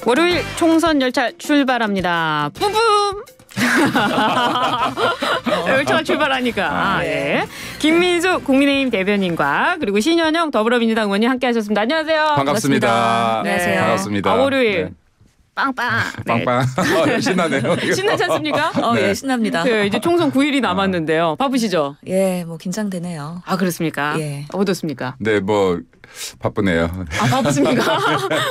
월요일 총선 열차 출발합니다. 뿜뿜. 열차가 출발하니까. 예. 김민수 국민의힘 대변인과 그리고 신현영 더불어민주당 의원님 함께하셨습니다. 안녕하세요. 반갑습니다. 네. 반갑습니다. 월요일. 네. 빵빵. 빵빵. 네. 신나네요. 신나지 않습니까? 네, 신납니다. 네, 이제 총선 9일이 남았는데요. 바쁘시죠? 예, 뭐 긴장되네요. 아, 그렇습니까? 예. 어떻습니까? 네, 뭐 바쁘네요. 아, 바쁘십니까?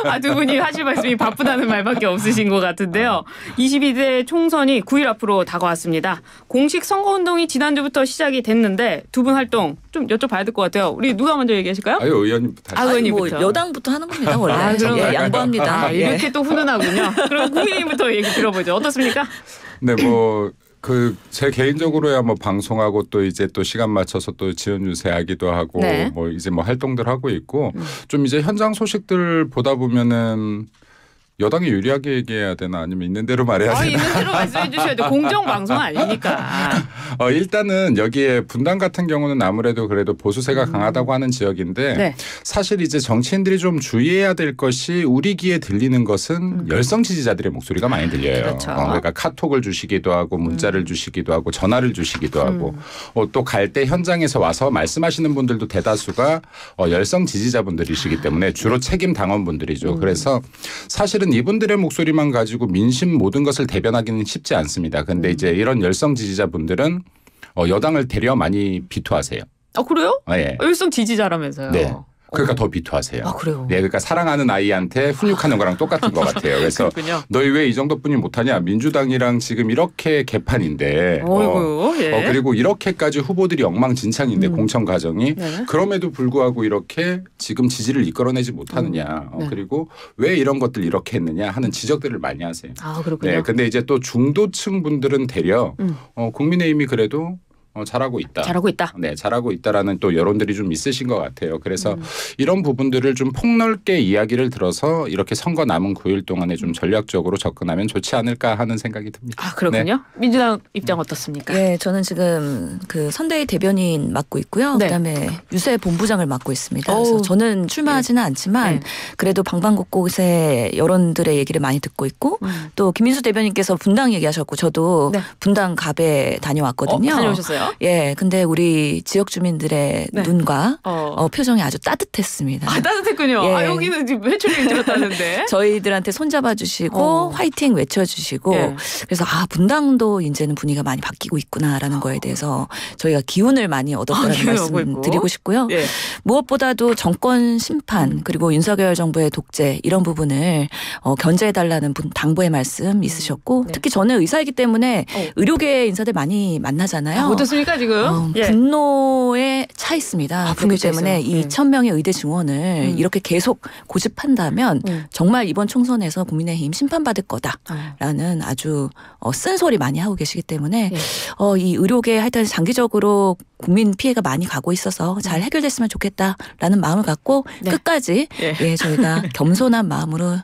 아, 두 분이 하실 말씀이 바쁘다는 말밖에 없으신 것 같은데요. 22대 총선이 9일 앞으로 다가왔습니다. 공식 선거운동이 지난주부터 시작이 됐는데 두 분 활동 좀 여쭤봐야 될 것 같아요. 우리 누가 먼저 얘기하실까요? 아유, 의원님부터 하시죠. 아니, 뭐 의원님부터. 여당부터 하는 겁니다, 원래. 아, 그런가요? 예, 양보합니다. 아, 이렇게 또 훈훈하군요. 그럼 국민의힘부터 얘기 들어보죠. 어떻습니까? 네, 뭐 제 개인적으로야 뭐 방송하고 또 이제 또 시간 맞춰서 또 지원 유세하기도 하고 네. 뭐 이제 뭐 활동들 하고 있고 좀 이제 현장 소식들 보다 보면은 여당이 유리하게 얘기해야 되나 아니면 있는 대로 말해야 되나? 있는 대로 말씀해 주셔야 돼요. 공정방송 아니니까. 일단은 여기에 분당 같은 경우는 아무래도 그래도 보수세가 강하다고 하는 지역인데 네. 사실 이제 정치인들이 좀 주의해야 될 것이 우리 귀에 들리는 것은 열성 지지자들의 목소리가 많이 들려요. 그렇죠. 그러니까 카톡을 주시기도 하고 문자를 주시기도 하고 전화를 주시기도 하고 또 갈 때 현장에서 와서 말씀하시는 분들도 대다수가 열성 지지자분들이시기 때문에 주로 책임 당원분들이죠. 그래서 사실은 이분들의 목소리만 가지고 민심 모든 것을 대변하기는 쉽지 않습니다. 그런데 이제 이런 열성 지지자분들은 여당을 되려 많이 비토하세요. 아, 그래요? 네. 열성 지지자라면서요. 네. 그러니까 더 비토하세요. 아, 그래요? 네, 그러니까 사랑하는 아이한테 훈육하는 거랑 똑같은 것 같아요. 그래서 그렇군요. 너희 왜 이 정도뿐이 못하냐? 민주당이랑 지금 이렇게 개판인데. 어이구, 예. 그리고 이렇게까지 후보들이 엉망진창인데 공천 과정이 네. 그럼에도 불구하고 이렇게 지금 지지를 이끌어내지 못하느냐. 네. 그리고 왜 이런 것들 이렇게 했느냐 하는 지적들을 많이 하세요. 아, 그렇군요. 네, 근데 이제 또 중도층 분들은 되려 국민의힘이 그래도 잘하고 있다. 잘하고 있다. 네, 잘하고 있다라는 또 여론들이 좀 있으신 것 같아요. 그래서 이런 부분들을 좀 폭넓게 이야기를 들어서 이렇게 선거 남은 9일 동안에 좀 전략적으로 접근하면 좋지 않을까 하는 생각이 듭니다. 아, 그렇군요. 네. 민주당 입장 어떻습니까? 예, 저는 지금 그 선대위 대변인 맡고 있고요. 네. 그다음에 유세 본부장을 맡고 있습니다. 어우. 그래서 저는 출마하지는 않지만 네. 그래도 방방곡곡에 여론들의 얘기를 많이 듣고 있고 또 김민수 대변인께서 분당 얘기하셨고 저도 네. 분당 갑에 다녀왔거든요. 다녀오셨어요? 예, 근데 우리 지역 주민들의 네. 눈과 어. 표정이 아주 따뜻했습니다. 아, 따뜻했군요. 예. 아, 여기는 지금 회초리를 들었다는데. 저희들한테 손잡아 주시고 어. 화이팅 외쳐주시고 예. 그래서 분당도 이제는 분위기가 많이 바뀌고 있구나라는 거에 대해서 저희가 기운을 많이 얻었다는 기운을 말씀 얻고 있고. 드리고 싶고요. 예. 무엇보다도 정권 심판 그리고 윤석열 정부의 독재 이런 부분을 견제해달라는 당부의 말씀 있으셨고 네. 특히 저는 의사이기 때문에 의료계 인사들 많이 만나잖아요. 아, 어떻습니까 지금? 예. 분노에 차 있습니다. 아, 그렇기 분노에 차 때문에 있어요. 이 네. 2,000명의 의대 증원을 이렇게 계속 고집한다면 정말 이번 총선에서 국민의힘 심판받을 거다라는 아주 쓴소리 많이 하고 계시기 때문에 예. 이 의료계 하여튼 장기적으로 국민 피해가 많이 가고 있어서 잘 해결됐으면 좋겠다라는 마음을 갖고 네. 끝까지 예. 저희가 겸손한 마음으로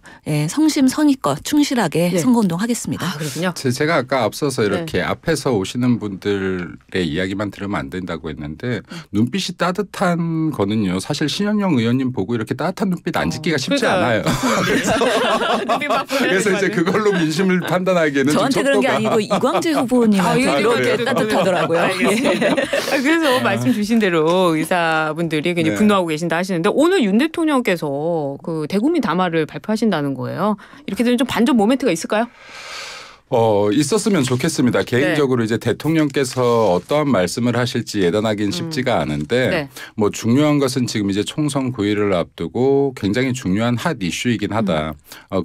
성심성의껏 충실하게 예. 선거운동 하겠습니다. 아, 그렇군요. 제가 아까 앞서서 이렇게 앞에서 오시는 분들의 이야기만 들으면 안 된다고 했는데 눈빛이 따뜻한 거는요. 사실 신현영 의원님 보고 이렇게 따뜻한 눈빛 안 짓기가 쉽지 않아요. 그래서 이제 그걸로 민심을 판단하기에는 좀 저한테 그런 게 속도가 아니고 이광재 후보님한테 이거 그렇게 그래요? 따뜻하더라고요. 알겠습니다. 아, 그래서 말씀 주신 대로 의사분들이 굉장히 네. 분노하고 계신다 하시는데 오늘 윤 대통령께서 그 대국민 담화를 발표하신다는 거예요. 이렇게 되면 좀 반전 모멘트가 있을까요? 있었으면 좋겠습니다. 개인적으로 이제 대통령께서 어떠한 말씀을 하실지 예단하기는 쉽지가 않은데 네. 뭐 중요한 것은 지금 이제 총선 9일을 앞두고 굉장히 중요한 핫 이슈이긴 하다.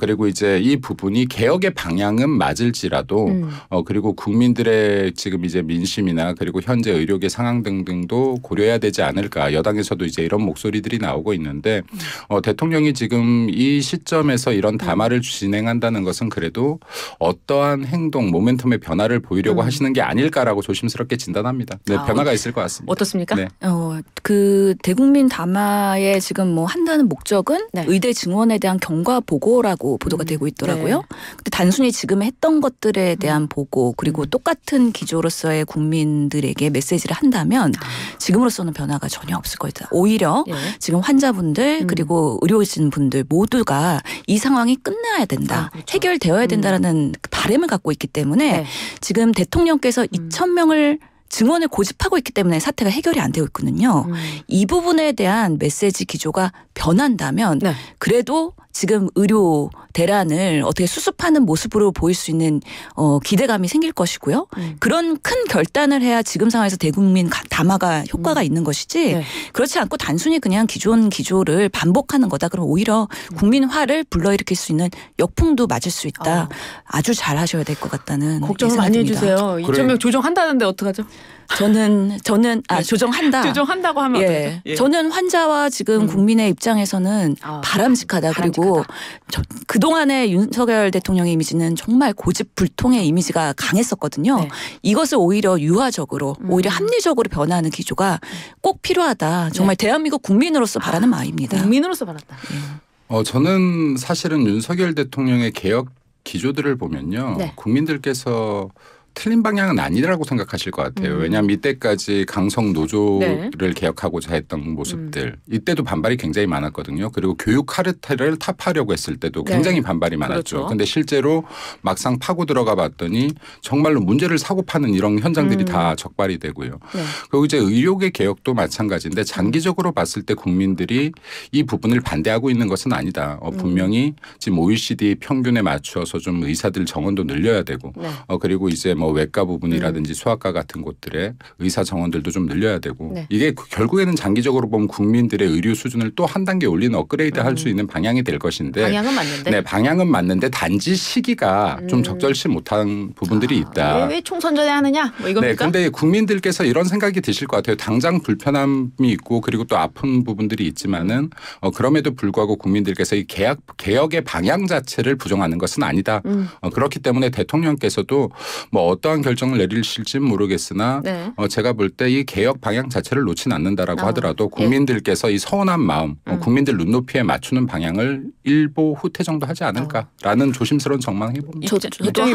그리고 이제 이 부분이 개혁의 방향은 맞을지라도 그리고 국민들의 지금 이제 민심이나 그리고 현재 의료계 상황 등등도 고려해야 되지 않을까. 여당에서도 이제 이런 목소리들이 나오고 있는데 대통령이 지금 이 시점에서 이런 담화를 진행한다는 것은 그래도 어떠한 어떠한 행동, 모멘텀의 변화를 보이려고 하시는 게 아닐까라고 조심스럽게 진단합니다. 네, 변화가 있을 것 같습니다. 어떻습니까? 네. 그 대국민 담화에 지금 뭐 한다는 목적은 네. 의대 증원에 대한 경과 보고라고 보도가 되고 있더라고요. 네. 근데 단순히 지금 했던 것들에 대한 보고 그리고 똑같은 기조로서의 국민들에게 메시지를 한다면 지금으로서는 변화가 전혀 없을 거다. 오히려 예. 지금 환자분들 그리고 의료진 분들 모두가 이 상황이 끝나야 된다. 그렇죠. 해결되어야 된다라는 바람을 갖고 있기 때문에 네. 지금 대통령께서 2,000명을 증원을 고집하고 있기 때문에 사태가 해결이 안 되고 있거든요. 이 부분에 대한 메시지 기조가 변한다면 네. 그래도 지금 의료 대란을 어떻게 수습하는 모습으로 보일 수 있는 기대감이 생길 것이고요. 그런 큰 결단을 해야 지금 상황에서 대국민 담화가 효과가 있는 것이지 네. 그렇지 않고 단순히 그냥 기존 기조를 반복하는 거다. 그럼 오히려 국민 화를 불러일으킬 수 있는 역풍도 맞을 수 있다. 아주 잘 하셔야 될 것 같다는 걱정을 생각이 많이 듭니다. 해주세요. 2,000명 조정한다는데 어떡하죠? 저는 조정한다. 조정한다고 하면 어떡하죠? 예. 저는 환자와 지금 국민의 입장에서는 바람직하다. 그리고 그동안의 윤석열 대통령의 이미지는 정말 고집불통의 이미지가 강했었거든요. 네. 이것을 오히려 유화적으로 오히려 합리적으로 변화하는 기조가 꼭 필요하다. 정말 대한민국 국민으로서 바라는 마음입니다. 국민으로서 바란다. 저는 사실은 윤석열 대통령의 개혁 기조들을 보면요. 네. 국민들께서 틀린 방향은 아니라고 생각하실 것 같아요. 왜냐하면 이때까지 강성 노조를 네. 개혁하고자 했던 모습들 이때도 반발이 굉장히 많았거든요. 그리고 교육 카르텔을 타파하려고 했을 때도 굉장히 반발이 많았죠. 그런데 실제로 막상 파고 들어가 봤더니 정말로 문제를 사고 파는 이런 현장들이 다 적발이 되고요. 네. 그리고 이제 의료계 개혁도 마찬가지인데 장기적으로 봤을 때 국민들이 이 부분을 반대하고 있는 것은 아니다. 분명히 지금 OECD 평균에 맞추어서 좀 의사들 정원도 늘려야 되고 네. 그리고 이제 뭐 외과 부분이라든지 소아과 같은 곳들의 의사 정원들도 좀 늘려야 되고 네. 이게 결국에는 장기적으로 보면 국민들의 의료 수준을 또 한 단계 올리는 업그레이드 할 수 있는 방향이 될 것인데 방향은 맞는데. 네, 방향은 맞는데 단지 시기가 좀 적절치 못한 부분들이 있다. 왜 총선 전에 하느냐? 뭐 이겁니까? 네, 근데 국민들께서 이런 생각이 드실 것 같아요. 당장 불편함이 있고 그리고 또 아픈 부분들이 있지만은 그럼에도 불구하고 국민들께서 이 개혁의 방향 자체를 부정하는 것은 아니다. 그렇기 때문에 대통령께서도 뭐 어떠한 결정을 내리실지는 모르겠으나 네. 제가 볼 때 이 개혁 방향 자체를 놓지는 않는다라고 하더라도 국민들께서 이 서운한 마음, 국민들 눈높이에 맞추는 방향을 일보 후퇴 정도 하지 않을까라는 조심스러운 전망을 해봅니다.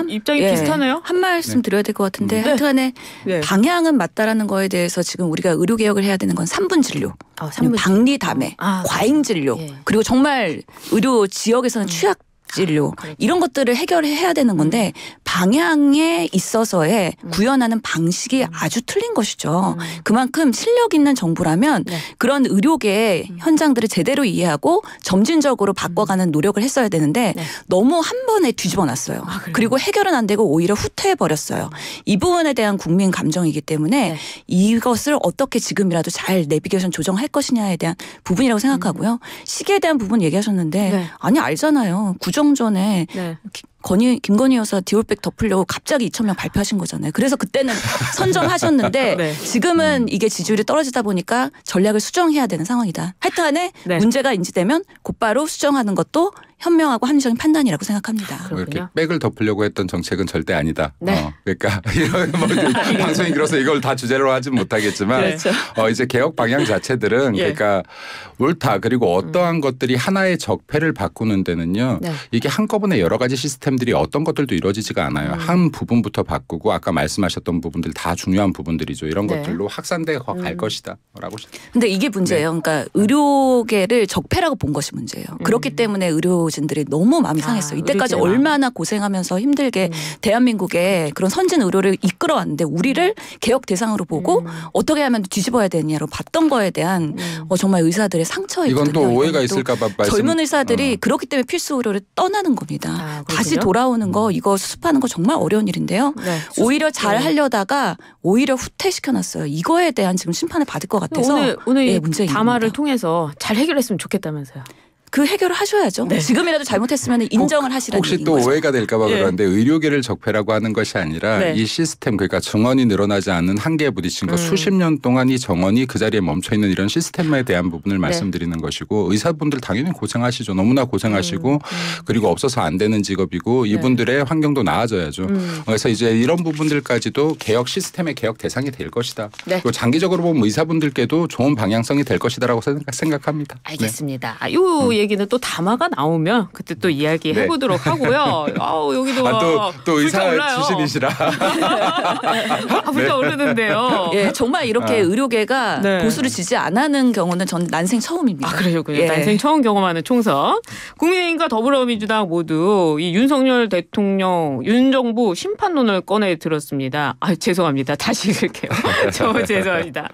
입장이 비슷하네요. 한 말씀 드려야 될 것 같은데 하여튼간에 네. 방향은 맞다라는 거에 대해서 지금 우리가 의료 개혁을 해야 되는 건 3분 진료, 3분 박리담회, 과잉 진료 예. 그리고 정말 의료 지역에서는 취약 진료 이런 것들을 해결해야 되는 건데 방향에 있어서의 구현하는 방식이 아주 틀린 것이죠. 그만큼 실력 있는 정부라면 그런 의료계의 현장들을 제대로 이해하고 점진적으로 바꿔가는 노력을 했어야 되는데 너무 한 번에 뒤집어 놨어요. 그리고 해결은 안 되고 오히려 후퇴해버렸어요. 이 부분에 대한 국민 감정이기 때문에 이것을 어떻게 지금이라도 잘 내비게이션 조정할 것이냐에 대한 부분이라고 생각하고요. 시기에 대한 부분 얘기하셨는데 아니 알잖아요. 구정 전에 김건희 여사 디올백 덮으려고 갑자기 2,000명 발표하신 거잖아요. 그래서 그때는 선정하셨는데 지금은 이게 지지율이 떨어지다 보니까 전략을 수정해야 되는 상황이다. 하여튼간에 문제가 인지되면 곧바로 수정하는 것도 현명하고 합리적인 판단이라고 생각합니다. 이렇게 백을 덮으려고 했던 정책은 절대 아니다. 그러니까 뭐 방송이 길어서 이걸 다 주제로 하진 못하겠지만 이제 개혁 방향 자체들은 그러니까 옳다. 그리고 어떠한 것들이 하나의 적폐를 바꾸는 데는요. 이게 한꺼번에 여러 가지 시스템들이 어떤 것들도 이루어지지가 않아요. 한 부분부터 바꾸고 아까 말씀하셨던 부분들 다 중요한 부분들이죠. 이런 것들로 확산돼 갈 것이다. 라고. 근데 이게 문제예요. 그러니까 의료계를 적폐라고 본 것이 문제예요. 그렇기 때문에 의료진들이 너무 마음이 상했어요. 이때까지 얼마나 고생하면서 힘들게 대한민국의 그런 선진 의료를 이끌어왔는데 우리를 개혁 대상으로 보고 어떻게 하면 뒤집어야 되냐로 봤던 거에 대한 정말 의사들의 상처였거든요. 이건 또 오해가 있을까 봐 젊은 의사들이 그렇기 때문에 필수 의료를 떠나는 겁니다. 다시 돌아오는 거 이거 수습하는 거 정말 어려운 일인데요. 오히려 잘 하려다가 오히려 후퇴시켜놨어요. 이거에 대한 지금 심판을 받을 것 같아서 오늘 문제입니다. 담화를 통해서 잘 해결했으면 좋겠다면서요. 그 해결을 하셔야죠. 네. 지금이라도 잘못했으면 인정을 하시라는 혹시 얘기인 또 거죠. 오해가 될까 봐 예. 그러는데 의료계를 적폐라고 하는 것이 아니라 네. 이 시스템 그러니까 증언이 늘어나지 않는 한계에 부딪힌 거 수십 년 동안 이 정언이 그 자리에 멈춰 있는 이런 시스템에 대한 부분을 말씀드리는 것이고 의사분들 당연히 고생하시죠. 너무나 고생하시고 그리고 없어서 안 되는 직업이고 이분들의 환경도 나아져야죠. 그래서 이제 이런 부분들까지도 개혁 시스템의 개혁 대상이 될 것이다. 네. 그리고 장기적으로 보면 의사분들께도 좋은 방향성이 될 것이다라고 생각합니다. 알겠습니다. 이 얘기는 또 담화가 나오면 그때 또 이야기 네. 해보도록 하고요. 아우 여기도 또 의사 불타올라요. 출신이시라. 불타오르는데요. 예, 정말 이렇게 의료계가 네. 보수를 지지 안 하는 경우는 전 난생 처음입니다. 아, 그러셨군요. 예. 난생 처음 경험하는 총선. 국민의힘과 더불어민주당 모두 이 윤석열 대통령, 윤 정부 심판론을 꺼내 들었습니다. 아, 죄송합니다. 다시 읽을게요. 저 죄송합니다.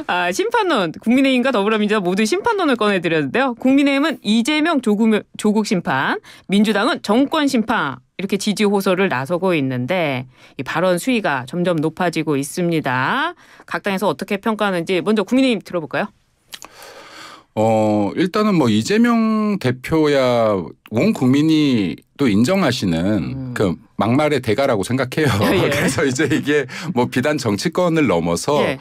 아, 심판론. 국민의힘과 더불어민주당 모두 심판론을 꺼내 드렸는데요. 국민의힘은 이재명 조국 심판, 민주당은 정권 심판. 이렇게 지지 호소를 나서고 있는데 이 발언 수위가 점점 높아지고 있습니다. 각 당에서 어떻게 평가하는지 먼저 국민의힘 들어볼까요? 일단은 뭐 이재명 대표야 온 국민이 또 인정하시는 그 막말의 대가라고 생각해요. 예. 그래서 이제 이게 뭐 비단 정치권을 넘어서 예.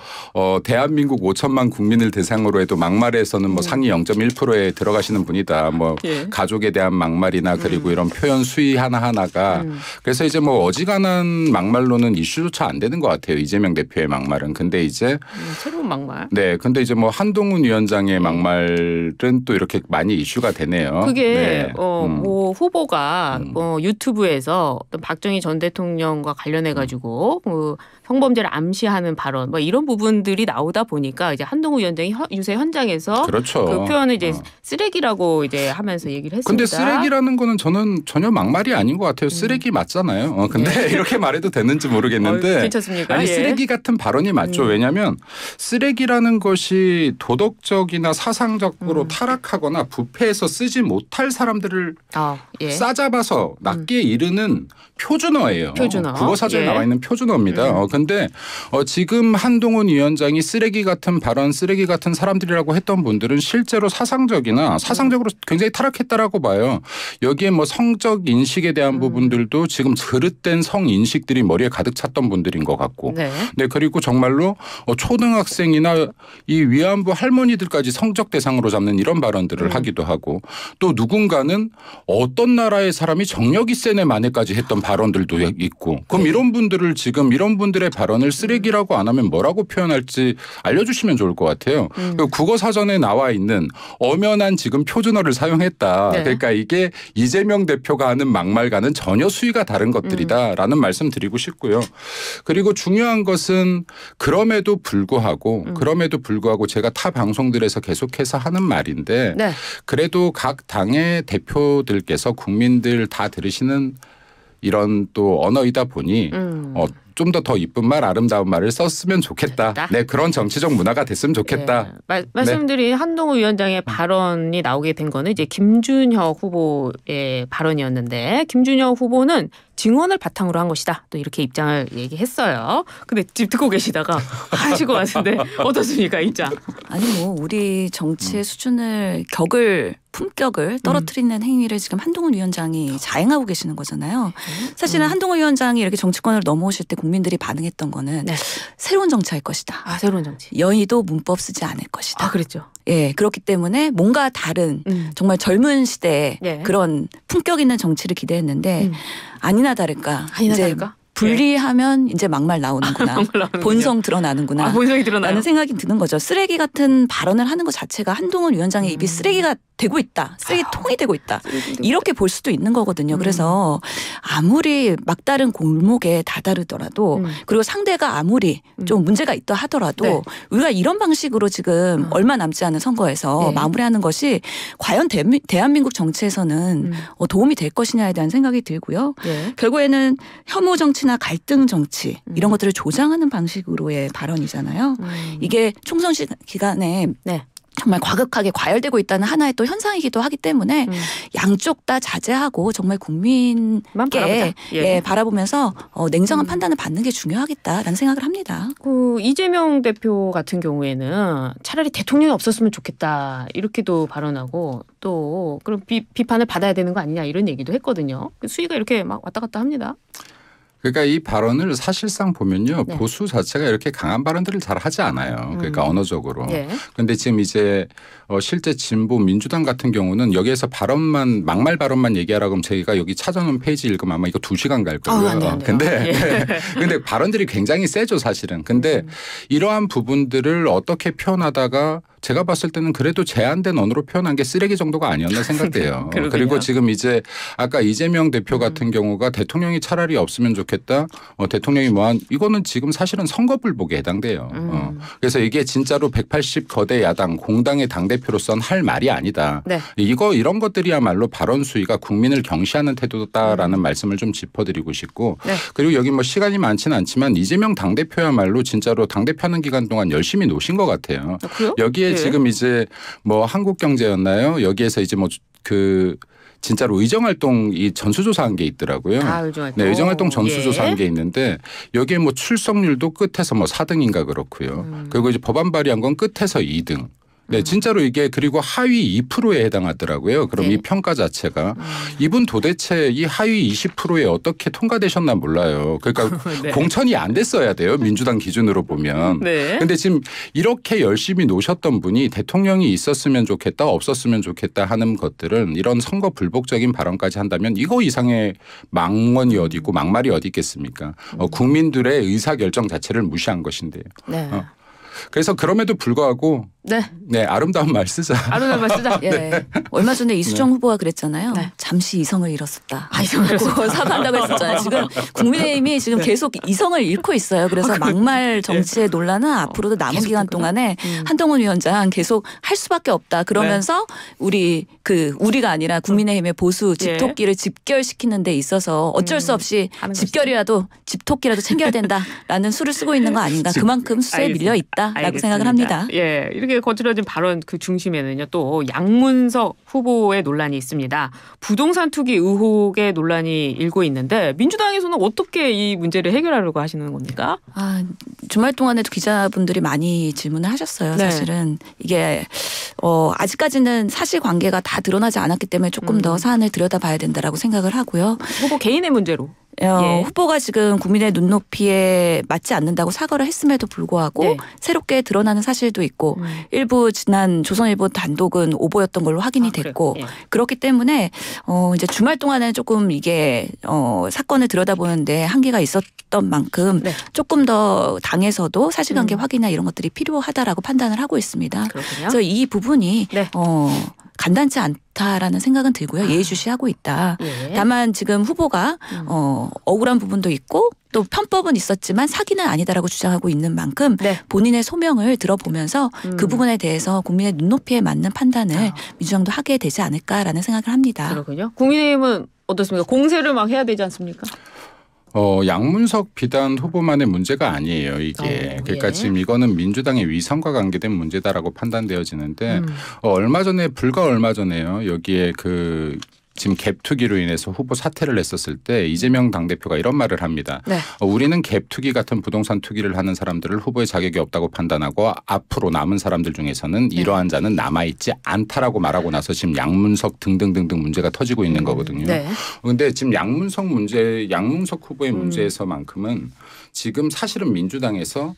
대한민국 5천만 국민을 대상으로 해도 막말에서는 뭐 상위 0.1%에 들어가시는 분이다. 뭐 예. 가족에 대한 막말이나 그리고 이런 표현 수위 하나하나가 그래서 이제 뭐 어지간한 막말로는 이슈조차 안 되는 것 같아요. 이재명 대표의 막말은. 근데 이제 새로운 막말. 네, 근데 이제 뭐 한동훈 위원장의 막말은 또 이렇게 많이 이슈가 되네요. 그게 네. 뭐 후보가 유튜브에서 어떤 박정희 전 대통령과 관련해 가지고 그 성범죄를 암시하는 발언 뭐 이런 부분들이 나오다 보니까 이제 한동훈 위원장이 유세 현장에서 그렇죠. 그 표현을 이제 쓰레기라고 이제 하면서 얘기를 했습니다. 근데 쓰레기라는 거는 저는 전혀 막말이 아닌 것 같아요. 쓰레기 맞잖아요. 근데 이렇게 말해도 되는지 모르겠는데. 괜찮습니까? 아니 예. 쓰레기 같은 발언이 맞죠. 왜냐하면 쓰레기라는 것이 도덕적이나 사상적으로 타락하거나 부패해서 쓰지 못할 사람들을 예. 싸잡아서 낱개에 이르는 표준어예요. 표준어. 국어사전에 예. 나와 있는 표준어입니다. 근데 지금 한동훈 위원장이 쓰레기 같은 발언, 쓰레기 같은 사람들이라고 했던 분들은 실제로 사상적으로 굉장히 타락했다라고 봐요. 여기에 뭐 성적 인식에 대한 부분들도 지금 그릇된 성 인식들이 머리에 가득 찼던 분들인 것 같고. 네. 네, 그리고 정말로 초등학생이나 이 위안부 할머니들까지 성적 대상으로 잡는 이런 발언들을 하기도 하고 또 누군가는 어떤 나라의 사람이 정력이 세네 마네까지 했던 발언들도 있고 그럼 이런 분들을 지금 이런 분들의 발언을 쓰레기라고 안 하면 뭐라고 표현할지 알려주시면 좋을 것 같아요. 국어사전에 나와 있는 엄연한 지금 표준어를 사용했다. 네. 그러니까 이게 이재명 대표가 하는 막말과는 전혀 수위가 다른 것들이다라는 말씀 드리고 싶고요. 그리고 중요한 것은 그럼에도 불구하고 제가 타 방송들에서 계속해서 하는 말인데 네. 그래도 각 당의 대표들께서 국민들 다 들으시는 이런 또 언어이다 보니 좀 더 이쁜 말 아름다운 말을 썼으면 좋겠다. 좋겠다. 네, 그런 정치적 문화가 됐으면 좋겠다. 예. 말씀드린 한동훈 위원장의 발언이 나오게 된 거는 이제 김준혁 후보의 발언이었는데 김준혁 후보는 증언을 바탕으로 한 것이다. 또 이렇게 입장을 얘기했어요. 근데 지금 듣고 계시다가 하실 것 같은데 어떻습니까 입장? 아니 뭐 우리 정치의 수준을 품격을 떨어뜨리는 행위를 지금 한동훈 위원장이 자행하고 계시는 거잖아요. 사실은 한동훈 위원장이 이렇게 정치권을 넘어오실 때 국민들이 반응했던 거는 네. 새로운 정치할 것이다. 새로운 정치. 여의도 문법 쓰지 않을 것이다. 그랬죠. 예, 그렇기 때문에 뭔가 다른 정말 젊은 시대에 예. 그런 품격 있는 정치를 기대했는데 아니나 다를까. 아니나 이제 다를까? 분리하면 이제 막말 나오는구나. 막말 나오는군요. 본성 드러나는구나. 본성이 드러나요. 라는 생각이 드는 거죠. 쓰레기 같은 발언을 하는 것 자체가 한동훈 위원장의 입이 쓰레기가 되고 있다. 쓰레기통이 되고 있다. 이렇게 볼 수도 있는 거거든요. 그래서 아무리 막다른 골목에 다다르더라도 그리고 상대가 아무리 좀 문제가 있다 하더라도 네. 우리가 이런 방식으로 지금 얼마 남지 않은 선거에서 네. 마무리하는 것이 과연 대한민국 정치에서는 도움이 될 것이냐에 대한 생각이 들고요. 네. 결국에는 혐오 정치나 갈등 정치 이런 것들을 조장하는 방식으로의 발언이잖아요. 이게 총선 기간에 네. 정말 과격하게 과열되고 있다는 하나의 또 현상이기도 하기 때문에 양쪽 다 자제하고 정말 국민께 바라보면서 냉정한 판단을 받는 게 중요하겠다라는 생각을 합니다. 그 이재명 대표 같은 경우에는 차라리 대통령이 없었으면 좋겠다 이렇게도 발언하고 또 그런 비판을 받아야 되는 거 아니냐 이런 얘기도 했거든요. 수위가 이렇게 막 왔다 갔다 합니다. 그러니까 이 발언을 사실상 보면요. 네. 보수 자체가 이렇게 강한 발언들을 잘 하지 않아요. 그러니까 언어적으로. 그런데 지금 이제 실제 진보 민주당 같은 경우는 여기에서 발언만 막말 발언만 얘기하라고 하면 저희가 여기 찾아놓은 페이지 읽으면 아마 이거 2시간 갈 거예요. 근데 발언들이 굉장히 세죠 사실은. 근데 이러한 부분들을 어떻게 표현하다가 제가 봤을 때는 그래도 제한된 언어로 표현한 게 쓰레기 정도가 아니었나 생각돼요. 그리고 지금 이제 아까 이재명 대표 같은 경우가 대통령이 차라리 없으면 좋겠다. 대통령이 뭐한 이거는 지금 사실은 선거 불복에 해당돼요. 그래서 이게 진짜로 180 거대 야당 공당의 당대표로서는 할 말이 아니다. 네. 이런 것들이야말로 발언 수위가 국민을 경시하는 태도다라는 말씀을 좀 짚어드리고 싶고 네. 그리고 여기 뭐 시간이 많지는 않지만 이재명 당대표야말로 진짜로 당대표하는 기간 동안 열심히 노신 것 같아요. 여기에 지금 이제 뭐 한국경제였나요? 여기에서 이제 뭐 그 진짜로 의정활동 이 전수조사한 게 있더라고요. 의정활동. 네, 의정활동 전수조사한 게 있는데 여기에 뭐 출석률도 끝에서 뭐 4등인가 그렇고요. 그리고 이제 법안 발의한 건 끝에서 2등. 네, 진짜로 이게 그리고 하위 2%에 해당하더라고요. 그럼 이 평가 자체가 이분 도대체 이 하위 20%에 어떻게 통과되셨나 몰라요. 그러니까 공천이 안 됐어야 돼요. 민주당 기준으로 보면. 그런데 지금 이렇게 열심히 노셨던 분이 대통령이 있었으면 좋겠다 없었으면 좋겠다 하는 것들은 이런 선거 불복적인 발언까지 한다면 이거 이상의 망언이 어디 있고 막말이 어디 있겠습니까. 국민들의 의사결정 자체를 무시한 것인데요. 그래서 그럼에도 불구하고 네, 아름다운 말 쓰자. 아름다운 말 쓰자. 네. 얼마 전에 이수정 후보가 그랬잖아요. 잠시 이성을 잃었었다. 이성을 잃었었다. 사과한다고 했었잖아요. 지금 국민의힘이 지금 계속 이성을 잃고 있어요. 그래서 막말 정치의 논란은 앞으로도 남은 기간 동안에 한동훈 위원장 계속 할 수밖에 없다. 그러면서 우리가 아니라 국민의힘의 보수 집토끼를 집결시키는 데 있어서 어쩔 수 없이 집결이라도 집토끼라도 챙겨야 된다라는 수를 쓰고 있는 거 아닌가. 그만큼 수에 밀려 있다라고 생각을 합니다. 예, 이렇게 거칠어진 발언 그 중심에는요 또 양문석 후보의 논란이 있습니다. 부동산 투기 의혹의 논란이 일고 있는데 민주당에서는 어떻게 이 문제를 해결하려고 하시는 겁니까? 주말 동안에도 기자분들이 많이 질문을 하셨어요. 사실은 이게 아직까지는 사실관계가 다 드러나지 않았기 때문에 조금 더 사안을 들여다봐야 된다라고 생각을 하고요. 후보 개인의 문제로. 후보가 지금 국민의 눈높이에 맞지 않는다고 사과를 했음에도 불구하고 새롭게 드러나는 사실도 있고 일부 지난 조선일보 단독은 오보였던 걸로 확인이 됐고 그렇기 때문에 이제 주말 동안에 조금 이게 사건을 들여다보는데 한계가 있었던 만큼 조금 더 당에서도 사실관계 확인이나 이런 것들이 필요하다라고 판단을 하고 있습니다. 그래서 이 부분이 간단치 않다라는 생각은 들고요. 예의주시하고 있다. 다만 지금 후보가 억울한 부분도 있고 또 편법은 있었지만 사기는 아니다라고 주장하고 있는 만큼 본인의 소명을 들어보면서 그 부분에 대해서 국민의 눈높이에 맞는 판단을 민주당도 하게 되지 않을까라는 생각을 합니다. 그렇군요. 국민의힘은 어떻습니까? 공세를 막 해야 되지 않습니까? 양문석 비단 후보만의 문제가 아니에요, 이게. 그러니까 지금 이거는 민주당의 위선과 관계된 문제다라고 판단되어지는데 불과 얼마 전에요. 여기에 지금 갭투기로 인해서 후보 사퇴를 했었을 때 이재명 당대표가 이런 말을 합니다. 우리는 갭투기 같은 부동산 투기를 하는 사람들을 후보의 자격이 없다고 판단하고 앞으로 남은 사람들 중에서는 이러한 자는 남아있지 않다라고 말하고 나서 지금 양문석 등등등등 문제가 터지고 있는 거거든요. 그런데 지금 양문석 후보의 문제에서만큼은 지금 사실은 민주당에서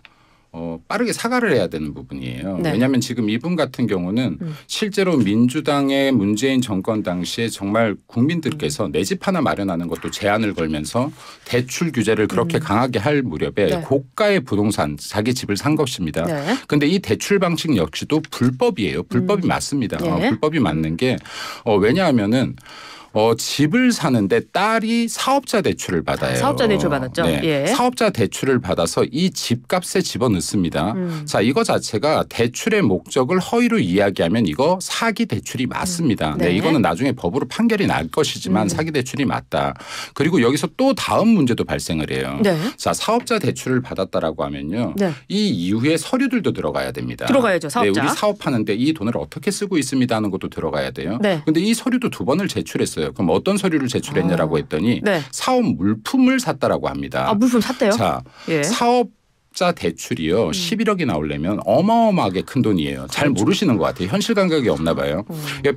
빠르게 사과를 해야 되는 부분이에요. 왜냐하면 지금 이분 같은 경우는 실제로 민주당의 문재인 정권 당시에 정말 국민들께서 내 집 하나 마련하는 것도 제한을 걸면서 대출 규제를 그렇게 강하게 할 무렵에 고가의 부동산 자기 집을 산 것입니다. 그런데 이 대출 방식 역시도 불법이에요. 불법이 맞습니다. 불법이 맞는 게 왜냐하면은 집을 사는데 딸이 사업자 대출을 받아요. 사업자 대출 받았죠. 네. 예. 사업자 대출을 받아서 이 집값에 집어넣습니다. 자, 이거 자체가 대출의 목적을 허위로 이야기하면 이거 사기 대출이 맞습니다. 네. 네, 이거는 나중에 법으로 판결이 날 것이지만 사기 대출이 맞다. 그리고 여기서 또 다음 문제도 발생을 해요. 네. 자, 사업자 대출을 받았다라고 하면요. 네. 이 이후에 서류들도 들어가야 됩니다. 들어가야죠, 사업자. 네, 우리 사업하는데 이 돈을 어떻게 쓰고 있습니다 하는 것도 들어가야 돼요. 네. 근데 이 서류도 2번을 제출했어요. 그럼 어떤 서류를 제출했냐라고 했더니 네. 사업 물품을 샀다라고 합니다. 아, 물품 샀대요? 자, 예. 사업자 대출이요. 11억이 나오려면 어마어마하게 큰 돈이에요. 잘 모르시는 것 같아요. 현실 감각이 없나 봐요.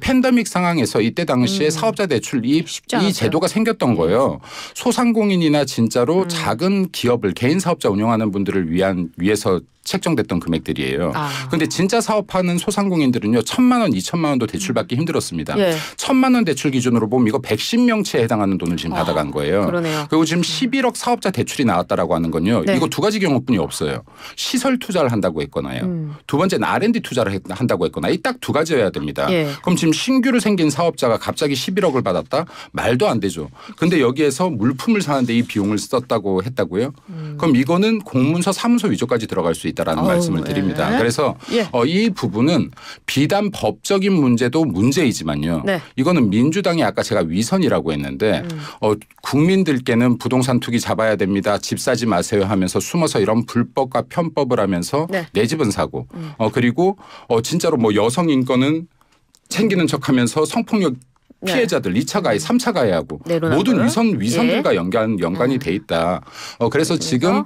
팬데믹 상황에서 이때 당시에 사업자 대출 이 않았어요. 제도가 생겼던 거예요. 소상공인이나 진짜로 작은 기업을 개인 사업자 운영하는 분들을 위해서 책정됐던 금액들이에요. 그런데 진짜 사업하는 소상공인들은요. 1,000만 원, 2,000만 원도 대출받기 힘들었습니다. 예. 1,000만 원 대출 기준으로 보면 이거 110명치에 해당하는 돈을 지금 받아간 거예요. 그러네요. 그리고 지금 11억 사업자 대출이 나왔다라고 하는 건요. 네. 이거 두 가지 경우뿐이 없어요. 시설 투자를 한다고 했거나요. 두 번째는 R&D 투자를 한다고 했거나 이 딱 두 가지여야 됩니다. 예. 그럼 지금 신규로 생긴 사업자가 갑자기 11억을 받았다? 말도 안 되죠. 근데 여기에서 물품을 사는데 이 비용을 썼다고 했다고요? 그럼 이거는 공문서 사무소 위조까지 들어갈 수 있다라는 말씀을 드립니다. 예. 그래서 예. 이 부분은 비단 법적인 문제도 문제이지만요. 네. 이거는 민주당이 아까 제가 위선이라고 했는데 국민들께는 부동산 투기 잡아야 됩니다. 집 사지 마세요 하면서 숨어서 이런 불법과 편법을 하면서 네. 내 집은 사고 그리고 진짜로 뭐 여성 인권은 챙기는 척하면서 성폭력 피해자들 2차 가해, 3차 가해하고 모든 위선들과 연관이 돼 있다. 그래서 지금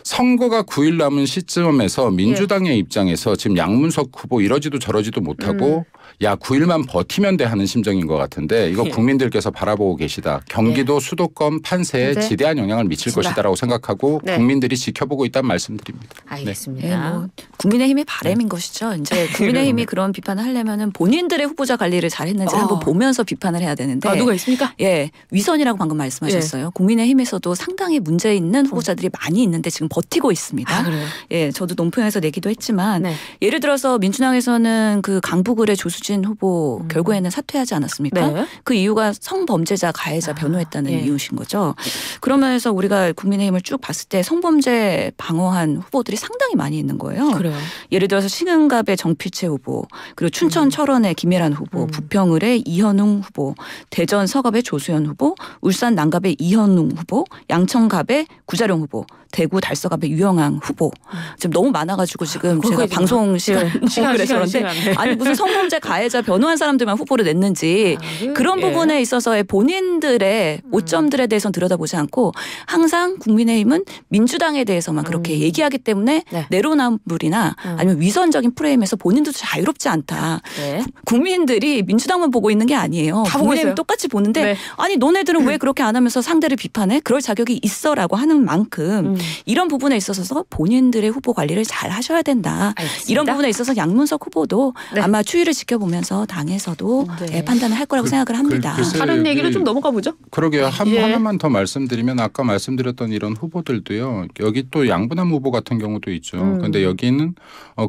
선거가 9일 남은 시점에서 민주당의 입장에서 지금 양문석 후보 이러지도 저러지도 못하고 야 9일만 버티면 돼 하는 심정인 것 같은데 이거 국민들께서 바라보고 계시다. 경기도 수도권 판세에 네. 지대한 영향을 미칠 것이다라고 생각하고 네. 국민들이 지켜보고 있다는 말씀드립니다. 알겠습니다. 예, 뭐 국민의힘의 바람인 것이죠. 이제 국민의힘이 그런 비판을 하려면은 본인들의 후보자 관리를 잘했는지 한번 보면서 비판을 해야 되는데. 누가 있습니까? 예, 위선이라고 방금 말씀하셨어요. 국민의힘에서도 상당히 문제 있는 후보자들이 많이 있는데 지금 버티고 있습니다. 그래요? 예, 저도 논평에서 내기도 했지만 네. 예를 들어서 민주당에서는 그 강북을의 조수진 후보 결국에는 사퇴하지 않았습니까? 네. 그 이유가 성범죄자 가해자 변호했다는 예. 이유신 거죠. 그러면서 우리가 국민의힘을 쭉 봤을 때 성범죄 방어한 후보들이 상당히 많이 있는 거예요. 그래요. 예를 들어서 신흥갑의 정필채 후보, 그리고 춘천 철원의 김혜란 후보, 부평을의 이현웅 후보, 대전 서갑의 조수연 후보, 울산 남갑의 이현웅 후보, 양천갑의 구자룡 후보, 대구 달서갑의 유영항 후보. 지금 너무 많아가지고 지금 제가 방송 시간 그래서 그런데 아니 무슨 성범죄 가해자 변호한 사람들만 후보를 냈는지 그런 부분에 있어서의 본인들의 오점들에 대해서는 들여다보지 않고 항상 국민의힘은 민주당에 대해서만 그렇게 얘기하기 때문에 네. 내로남불이나 아니면 위선적인 프레임에서 본인도 자유롭지 않다. 네. 국민들이 민주당만 보고 있는 게 아니에요. 다 보고 국민의힘 있어요. 똑같이 보는데 네. 아니 너네들은 왜 그렇게 안 하면서 상대를 비판해? 그럴 자격이 있어라고 하는 만큼 이런 부분에 있어서 본인들의 후보 관리를 잘 하셔야 된다. 알겠습니다. 이런 부분에 있어서 양문석 후보도 네. 아마 추이를 지켜보면서 당에서도 네. 판단을 할 거라고 생각을 합니다. 글쎄, 다른 얘기로 여기 좀 넘어가 보죠. 그러게요. 예. 하나만 더 말씀드리면 아까 말씀드렸던 이런 후보들도요. 여기 또 양분함 후보 같은 경우도 있죠. 그런데 여기는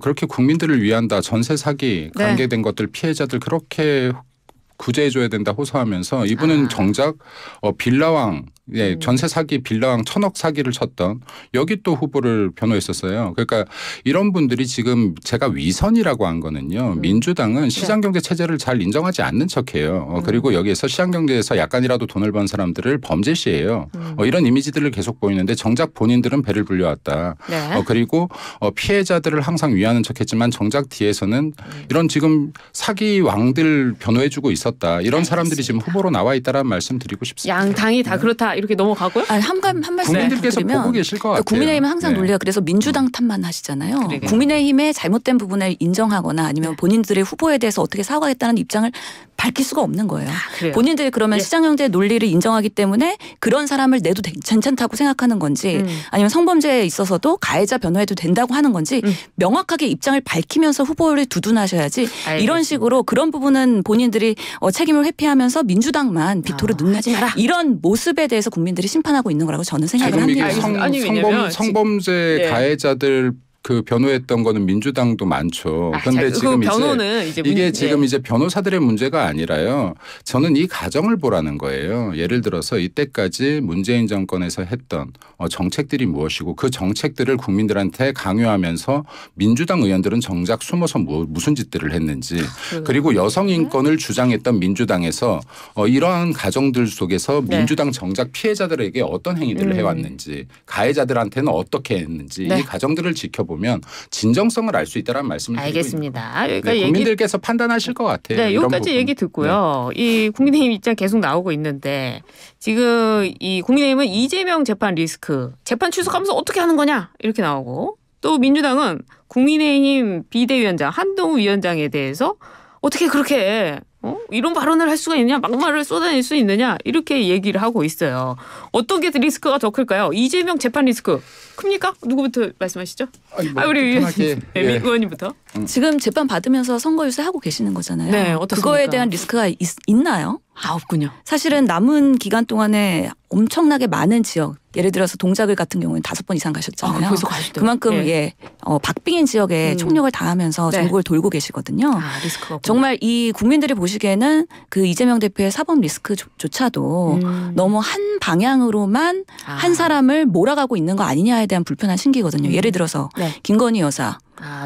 그렇게 국민들을 위한다. 전세 사기 네. 관계된 것들 피해자들 그렇게 구제해줘야 된다 호소하면서 이분은 정작 빌라왕 전세 사기 빌라왕 1,000억 사기를 쳤던 여기 또 후보를 변호했었어요. 그러니까 이런 분들이 지금 제가 위선이라고 한 거는요. 민주당은 시장경제 체제를 잘 인정하지 않는 척해요. 그리고 여기에서 시장경제에서 약간이라도 돈을 번 사람들을 범죄시해요. 이런 이미지들을 계속 보이는데 정작 본인들은 배를 불려왔다. 네. 그리고 피해자들을 항상 위하는 척했지만 정작 뒤에서는 이런 지금 사기 왕들 변호해주고 있었다. 이런 사람들이 지금 후보로 나와 있다라는 말씀 드리고 싶습니다. 양 당이 다 그렇다 이렇게 넘어가고요. 한 말씀 국민들께서 드리면 보고 계실 것 같아요. 국민의힘은 항상 네. 논리가 그래서 민주당 탓만 하시잖아요. 그러게요. 국민의힘의 잘못된 부분을 인정하거나 아니면 본인들의 후보에 대해서 어떻게 사과하겠다는 입장을 밝힐 수가 없는 거예요. 그래요? 본인들이 그러면 예. 시장경제 논리를 인정하기 때문에 그런 사람을 내도 괜찮다고 생각하는 건지 아니면 성범죄에 있어서도 가해자 변호해도 된다고 하는 건지 명확하게 입장을 밝히면서 후보를 두둔하셔야지 이런 식으로 그런 부분은 본인들이 책임을 회피하면서 민주당만 비토를 넣는 하지 마라. 이런 모습에 대해서 국민들이 심판하고 있는 거라고 저는 생각을 지금 이게 합니다. 아니, 왜냐면 성범죄 예. 가해자들 그 변호했던 거는 민주당도 많죠. 그런데 지금 변호는 이게 지금 이제 변호사들의 문제가 아니라요. 저는 이 가정을 보라는 거예요. 예를 들어서 이때까지 문재인 정권에서 했던 정책들이 무엇이고 그 정책들을 국민들한테 강요하면서 민주당 의원들은 정작 숨어서 무슨 짓들을 했는지 그리고 여성 인권을 주장했던 민주당에서 이러한 가정들 속에서 민주당 정작 피해자들에게 어떤 행위들을 해왔는지 가해자들한테는 어떻게 했는지 이 가정들을 지켜보면 진정성을 알 수 있다는 말씀을 드리고 알겠습니다. 있습니다. 국민들께서 판단하실 것 같아요. 네, 여기까지 얘기 듣고요. 이 국민의힘 입장 계속 나오고 있는데 지금 이 국민의힘은 이재명 재판 리스크 재판 출석하면서 어떻게 하는 거냐 이렇게 나오고 또 민주당은 국민의힘 비대위원장 한동훈 위원장에 대해서 어떻게 그렇게 이런 발언을 할 수가 있느냐 막말을 쏟아낼 수 있느냐 이렇게 얘기를 하고 있어요. 어떤 게 리스크가 더 클까요? 이재명 재판 리스크 큽니까? 누구부터 말씀하시죠? 우리 의원님부터. 지금 재판 받으면서 선거 유세하고 계시는 거잖아요. 네, 어떻습니까? 그거에 대한 리스크가 있나요? 없군요. 사실은 남은 기간 동안에 엄청나게 많은 지역 예를 들어서 동작을 같은 경우는 5번 이상 가셨잖아요. 벌써 가셨대요. 그만큼 박빙인 지역에 총력을 다하면서 전국을 돌고 계시거든요. 리스크가 정말 이 국민들이 보시기에는 그 이재명 대표의 사법 리스크조차도 너무 한 방향으로만 한 사람을 몰아가고 있는 거 아니냐에 대한 불편한 신기거든요. 예를 들어서 김건희 여사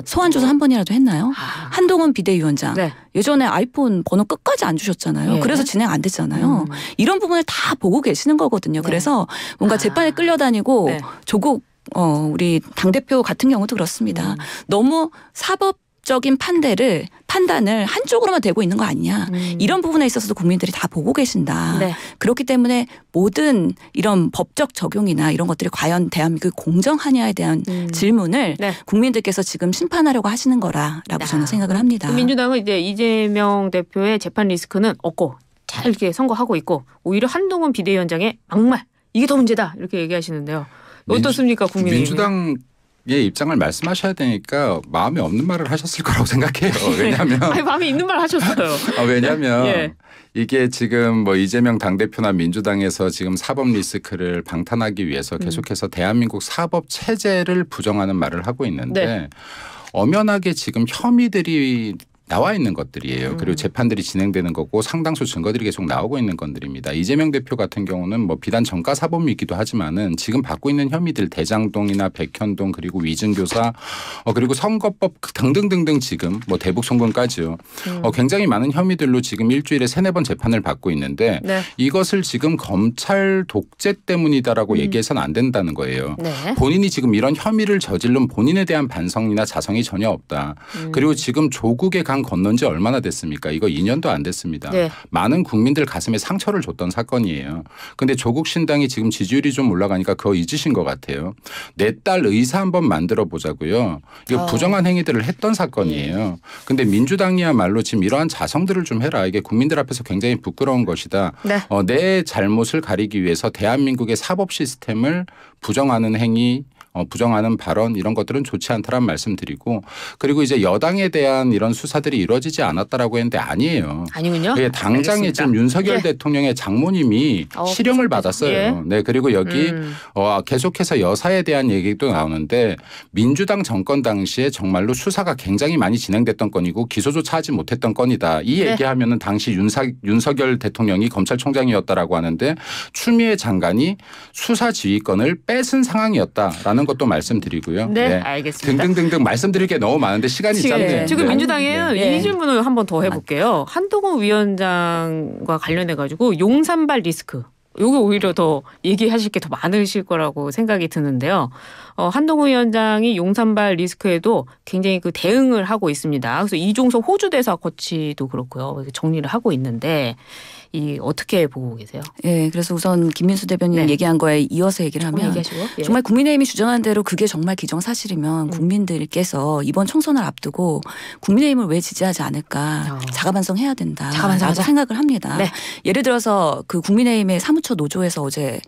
소환 조사 한 번이라도 했나요? 한동훈 비대위원장 예전에 아이폰 번호 끝까지 안 주셨잖아요. 그래서 진행 안 됐잖아요. 이런 부분을 다 보고 계시는 거거든요. 그래서 뭔가 재판에 끌려다니고 조국 우리 당대표 같은 경우도 그렇습니다. 너무 사법적인 판단을 한쪽으로만 대고 있는 거 아니냐. 이런 부분에 있어서도 국민들이 다 보고 계신다. 그렇기 때문에 모든 이런 법적 적용이나 이런 것들이 과연 대한민국이 공정하냐에 대한 질문을 국민들께서 지금 심판하려고 하시는 거라고 저는 생각을 합니다. 민주당은 이제 이재명 대표의 재판 리스크는 없고 잘 이렇게 선거하고 있고 오히려 한동훈 비대위원장의 막말 이게 더 문제다 이렇게 얘기하시는데요. 어떻습니까 국민의힘? 민주당 입장을 말씀하셔야 되니까 마음에 없는 말을 하셨을 거라고 생각해요. 왜냐하면 마음에 있는 말 하셨어요. 왜냐하면 이게 지금 뭐 이재명 당대표나 민주당에서 지금 사법 리스크를 방탄하기 위해서 계속해서 대한민국 사법 체제를 부정하는 말을 하고 있는데 엄연하게 지금 혐의들이 나와 있는 것들이에요. 그리고 재판들이 진행되는 거고 상당수 증거들이 계속 나오고 있는 건들입니다. 이재명 대표 같은 경우는 뭐 비단 정가 사범이기도 하지만은 지금 받고 있는 혐의들 대장동이나 백현동 그리고 위증교사 그리고 선거법 등등등등 지금 뭐 대북 송금까지요. 굉장히 많은 혐의들로 지금 일주일에 3-4번 재판을 받고 있는데 이것을 지금 검찰 독재 때문이다라고 얘기해서는 안 된다는 거예요. 본인이 지금 이런 혐의를 저지른 본인에 대한 반성이나 자성이 전혀 없다. 그리고 지금 조국의 강 건넌 지 얼마나 됐습니까? 이거 2년도 안 됐습니다. 많은 국민들 가슴에 상처를 줬던 사건이에요. 그런데 조국 신당이 지금 지지율이 좀 올라가니까 그거 잊으신 것 같아요. 내 딸 의사 한번 만들어 보자고요. 이거 부정한 행위들을 했던 사건이에요. 그런데 민주당이야말로 지금 이러한 자성들을 좀 해라. 이게 국민들 앞에서 굉장히 부끄러운 것이다. 내 잘못을 가리기 위해서 대한민국의 사법 시스템을 부정하는 행위 부정하는 발언 이런 것들은 좋지 않다란 말씀드리고 그리고 이제 여당에 대한 이런 수사들이 이루어지지 않았다라고 했는데 아니에요. 아니군요. 당장에 지금 윤석열 대통령의 장모님이 실형을 받았어요. 그리고 여기 계속해서 여사에 대한 얘기도 나오는데 민주당 정권 당시에 정말로 수사가 굉장히 많이 진행됐던 건이고 기소조차 하지 못했던 건이다. 이 얘기하면은 당시 윤석열 대통령이 검찰총장이었다라고 하는데 추미애 장관이 수사 지휘권을 뺏은 상황이었다라는 것도 말씀드리고요. 알겠습니다. 등등등등 말씀드릴 게 너무 많은데 시간이 짧네요. 지금 민주당에는 이 질문을 한번 더 해볼게요. 한동훈 위원장과 관련해 가지고 용산발 리스크. 요게 오히려 더 얘기하실 게 더 많으실 거라고 생각이 드는데요. 한동훈 위원장이 용산발 리스크에도 굉장히 그 대응을 하고 있습니다. 그래서 이종석 호주 대사 거치도 그렇고요. 정리를 하고 있는데 이 어떻게 보고 계세요? 그래서 우선 김민수 대변인 얘기한 거에 이어서 얘기를 하면 정말 국민의힘이 주장한 대로 그게 정말 기정사실이면 국민들께서 이번 총선을 앞두고 국민의힘을 왜 지지하지 않을까 자가반성해야 된다. 라고 생각을 합니다. 예를 들어서 그 국민의힘의 사무처 노조에서 어제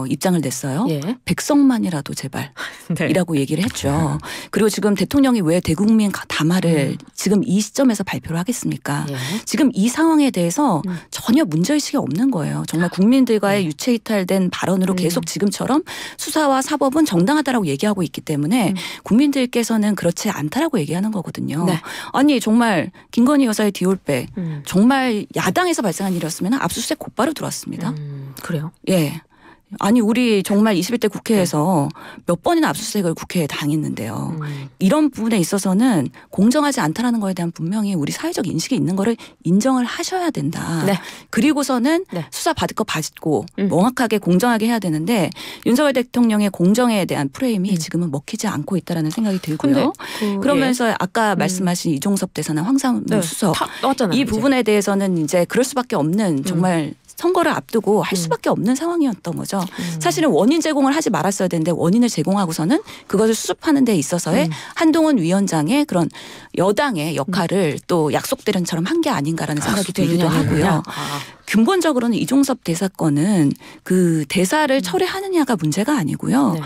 입장을 냈어요. 예. 백성만이라도 제발. 네. 이라고 얘기를 했죠. 그리고 지금 대통령이 왜 대국민 담화를 지금 이 시점에서 발표를 하겠습니까? 예. 지금 이 상황에 대해서 전혀 문제의식이 없는 거예요. 정말 국민들과의 유체이탈된 발언으로 계속 지금처럼 수사와 사법은 정당하다라고 얘기하고 있기 때문에 국민들께서는 그렇지 않다라고 얘기하는 거거든요. 네. 아니 정말 김건희 여사의 디올백 정말 야당에서 발생한 일이었으면 압수수색 곧바로 들어왔습니다. 그래요? 예. 아니 우리 정말 21대 국회에서 몇 번이나 압수수색을 국회에 당했는데요. 이런 부분에 있어서는 공정하지 않다라는 거에 대한 분명히 우리 사회적 인식이 있는 거를 인정을 하셔야 된다. 네. 그리고서는 네. 수사 받을 거 받고 명확하게 공정하게 해야 되는데 윤석열 대통령의 공정에 대한 프레임이 지금은 먹히지 않고 있다라는 생각이 들고요. 그러면서 아까 말씀하신 이종섭 대사나 황상무 네. 수석 다 나왔잖아요. 이 이제. 부분에 대해서는 이제 그럴 수밖에 없는 정말 선거를 앞두고 할 수밖에 없는 상황이었던 거죠. 사실은 원인 제공을 하지 말았어야 되는데 원인을 제공하고서는 그것을 수습하는 데 있어서의 한동훈 위원장의 그런 여당의 역할을 또 약속대련처럼 한 게 아닌가라는 생각이 들기도 하고요. 근본적으로는 이종섭 대사 건은 그 대사를 철회하느냐가 문제가 아니고요. 네.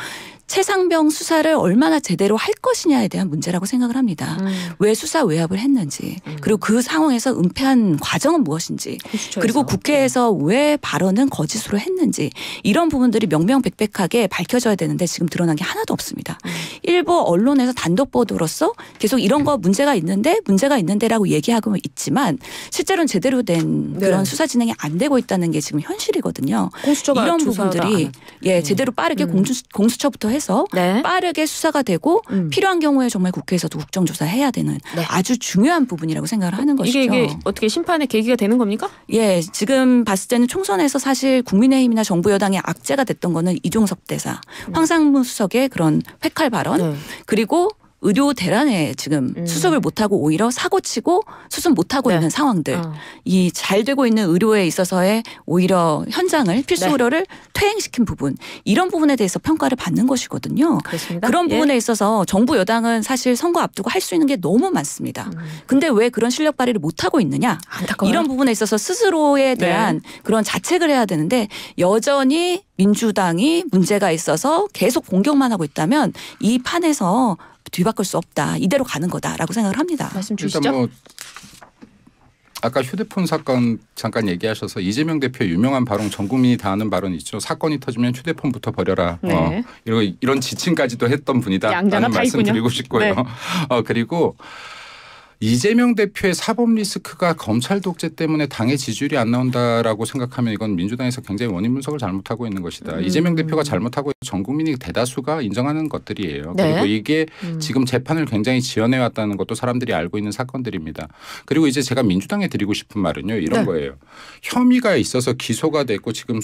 최상병 수사를 얼마나 제대로 할 것이냐에 대한 문제라고 생각을 합니다. 왜 수사 외압을 했는지 그리고 그 상황에서 은폐한 과정은 무엇인지 공수처에서. 그리고 국회에서 왜 발언은 거짓으로 했는지 이런 부분들이 명명백백하게 밝혀져야 되는데 지금 드러난 게 하나도 없습니다. 일부 언론에서 단독 보도로서 계속 이런 거 문제가 있는데라고 얘기하고 있지만 실제로는 제대로 된 그런 수사 진행이 안 되고 있다는 게 지금 현실이거든요. 공수처가 이런 부분들이 제대로 빠르게 공수처부터 해서 네. 빠르게 수사가 되고 필요한 경우에 정말 국회에서도 국정조사해야 되는 네. 아주 중요한 부분이라고 생각을 하는 것이죠. 이게 어떻게 심판의 계기가 되는 겁니까? 예, 지금 봤을 때는 총선에서 사실 국민의힘이나 정부 여당의 악재가 됐던 거는 이종섭 대사, 황상무 수석의 그런 회칼 발언 그리고 의료 대란에 지금 수습을 못하고 오히려 사고치고 수습 못하고 있는 상황들 이 잘 되고 있는 의료에 있어서의 오히려 현장을 필수 의료를 퇴행시킨 부분 이런 부분에 대해서 평가를 받는 것이거든요. 그렇습니다. 그런 부분에 있어서 정부 여당은 사실 선거 앞두고 할 수 있는 게 너무 많습니다. 근데 왜 그런 실력 발휘를 못하고 있느냐. 안타까워요. 이런 부분에 있어서 스스로에 대한 그런 자책을 해야 되는데 여전히 민주당이 문제가 있어서 계속 공격만 하고 있다면 이 판에서 뒤바꿀 수 없다. 이대로 가는 거다라고 생각을 합니다. 말씀 주시죠. 일단 뭐 아까 휴대폰 사건 잠깐 얘기하셔서 이재명 대표 유명한 발언 전 국민이 다 아는 발언 있죠. 사건이 터지면 휴대폰부터 버려라. 네. 이런 지침까지도 했던 분이다. 양자가 라는 다 말씀 있군요. 드리고 싶고요. 네. 그리고 이재명 대표의 사법 리스크가 검찰 독재 때문에 당의 지지율이 안 나온다라고 생각하면 이건 민주당에서 굉장히 원인 분석을 잘못하고 있는 것이다. 이재명 대표가 잘못하고 전 국민이 대다수가 인정하는 것들이에요. 네. 그리고 이게 지금 재판을 굉장히 지연해 왔다는 것도 사람들이 알고 있는 사건들입니다. 그리고 이제 제가 민주당에 드리고 싶은 말은요. 이런 거예요. 혐의가 있어서 기소가 됐고 지금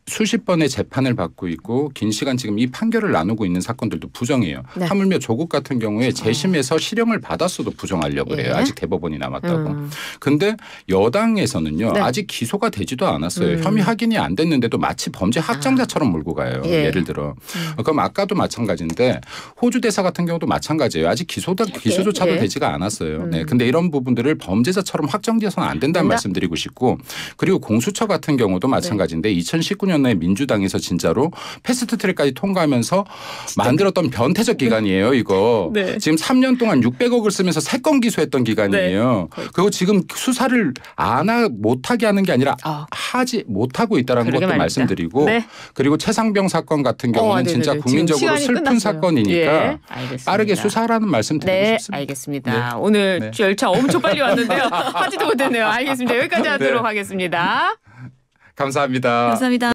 수십 번의 재판을 받고 있고 긴 시간 지금 이 판결을 나누고 있는 사건들도 부정해요. 네. 하물며 조국 같은 경우에 재심에서 실형을 받았어도 부정하려고 그래요. 아직 대법원이 남았다고. 근데 여당에서는요. 아직 기소가 되지도 않았어요. 혐의 확인이 안 됐는데도 마치 범죄 확정자처럼 몰고 가요. 예를 들어. 그럼 아까도 마찬가지인데 호주 대사 같은 경우도 마찬가지예요. 아직 기소조차도 되지가 않았어요. 네. 근데 이런 부분들을 범죄자처럼 확정되어서는 안 된다는 말씀드리고 싶고 그리고 공수처 같은 경우도 마찬가지인데 2019년에 민주당에서 진짜로 패스트트랙까지 통과하면서 만들었던 변태적 기간이에요. 이거. 네. 지금 3년 동안 600억을 쓰면서 3건 기소했던 기간이에요. 그리고 지금 수사를 못하게 하는 게 아니라 하지 못하고 있다는 것도 말씀드리고 그리고 최상병 사건 같은 경우는 진짜 국민적으로 슬픈 끝났어요. 사건이니까 빠르게 수사하라는 말씀 드리고 싶습니다. 알겠습니다. 오늘 열차 엄청 빨리 왔는데요. 하지도 못했네요. 알겠습니다. 여기까지 하도록 하겠습니다. 감사합니다. 감사합니다.